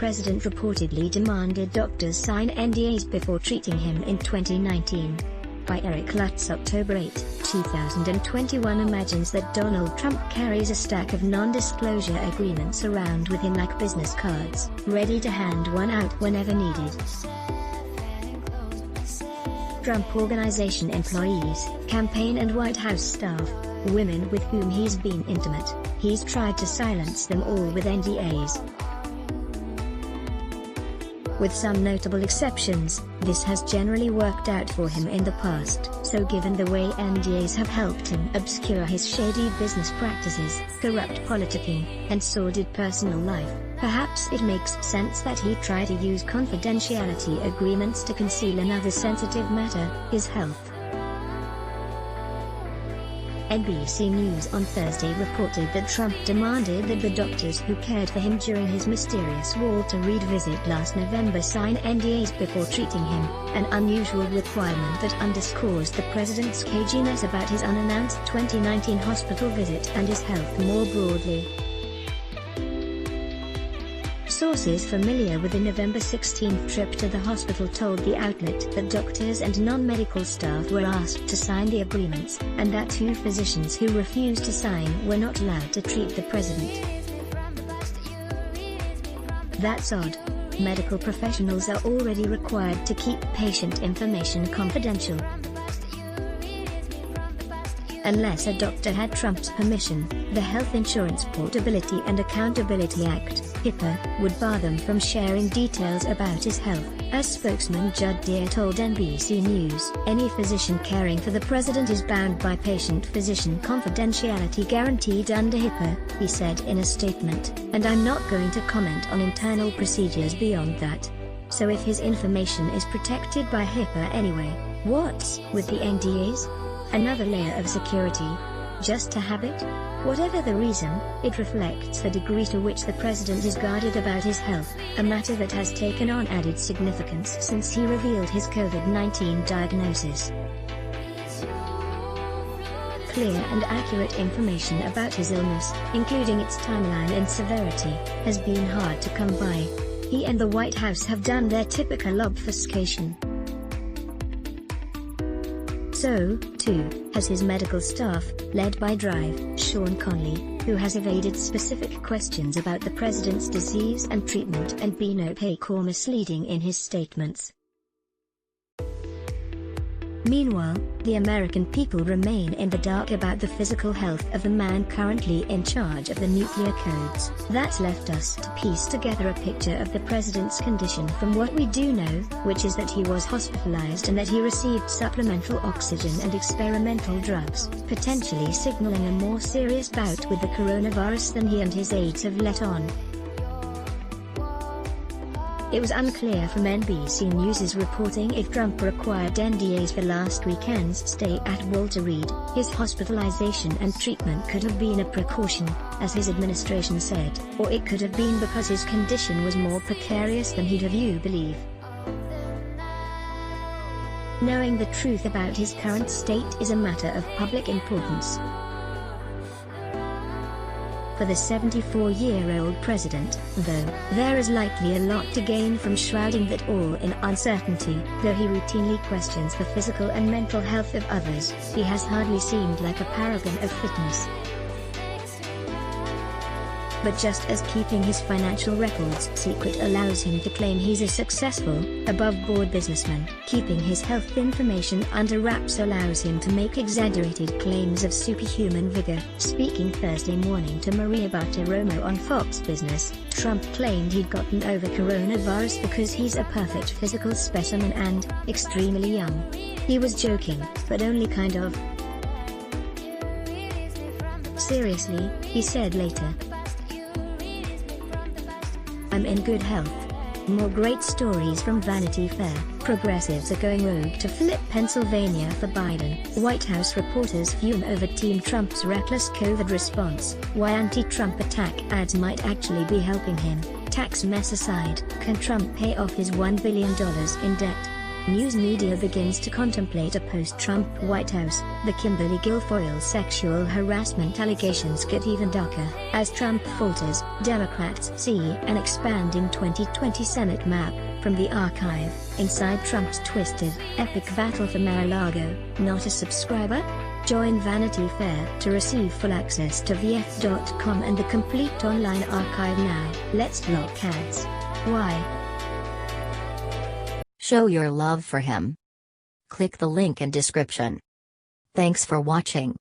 president reportedly demanded doctors sign NDAs before treating him in 2019. By Eric Lutz, October 8, 2021 imagines that Donald Trump carries a stack of non-disclosure agreements around with him like business cards, ready to hand one out whenever needed. Trump Organization employees, campaign and White House staff, women with whom he's been intimate, he's tried to silence them all with NDAs. With some notable exceptions, this has generally worked out for him in the past. So given the way NDAs have helped him obscure his shady business practices, corrupt politicking, and sordid personal life, perhaps it makes sense that he try to use confidentiality agreements to conceal another sensitive matter, his health. NBC News on Thursday reported that Trump demanded that the doctors who cared for him during his mysterious Walter Reed visit last November sign NDAs before treating him, an unusual requirement that underscores the president's caginess about his unannounced 2019 hospital visit and his health more broadly. Sources familiar with the November 16 trip to the hospital told the outlet that doctors and non-medical staff were asked to sign the agreements, and that two physicians who refused to sign were not allowed to treat the president. That's odd. Medical professionals are already required to keep patient information confidential. Unless a doctor had Trump's permission, the Health Insurance Portability and Accountability Act, HIPAA, would bar them from sharing details about his health, as spokesman Judd Deere told NBC News. Any physician caring for the president is bound by patient-physician confidentiality guaranteed under HIPAA, he said in a statement, and I'm not going to comment on internal procedures beyond that. So if his information is protected by HIPAA anyway, what's with the NDAs? Another layer of security? Just a habit? Whatever the reason, it reflects the degree to which the president is guarded about his health, a matter that has taken on added significance since he revealed his COVID-19 diagnosis. Clear and accurate information about his illness, including its timeline and severity, has been hard to come by. He and the White House have done their typical obfuscation. So, too, has his medical staff, led by Drive, Sean Conley, who has evaded specific questions about the president's disease and treatment and been opaque or misleading in his statements. Meanwhile, the American people remain in the dark about the physical health of the man currently in charge of the nuclear codes. That's left us to piece together a picture of the president's condition from what we do know, which is that he was hospitalized and that he received supplemental oxygen and experimental drugs, potentially signaling a more serious bout with the coronavirus than he and his aides have let on. It was unclear from NBC News' reporting if Trump required NDAs for last weekend's stay at Walter Reed. His hospitalization and treatment could have been a precaution, as his administration said, or it could have been because his condition was more precarious than he'd have you believe. Knowing the truth about his current state is a matter of public importance. For the 74-year-old president, though, there is likely a lot to gain from shrouding that all in uncertainty. Though he routinely questions the physical and mental health of others, he has hardly seemed like a paragon of fitness. But just as keeping his financial records secret allows him to claim he's a successful, above-board businessman, keeping his health information under wraps allows him to make exaggerated claims of superhuman vigor. Speaking Thursday morning to Maria Bartiromo on Fox Business, Trump claimed he'd gotten over coronavirus because he's a perfect physical specimen and extremely young. He was joking, but only kind of. Seriously, he said later. I'm in good health. More great stories from Vanity Fair. Progressives are going rogue to flip Pennsylvania for Biden. White House reporters fume over Team Trump's reckless COVID response. Why anti-Trump attack ads might actually be helping him. Tax mess aside, can Trump pay off his $1 billion in debt? News media begins to contemplate a post-Trump White House. The Kimberly Guilfoyle sexual harassment allegations get even darker. As Trump falters, Democrats see an expanding 2020 Senate map. From the archive, inside Trump's twisted, epic battle for Mar-a-Lago. Not a subscriber? Join Vanity Fair to receive full access to VF.com and the complete online archive now. Let's block ads. Why? Show your love for him. Click the link in description. Thanks for watching.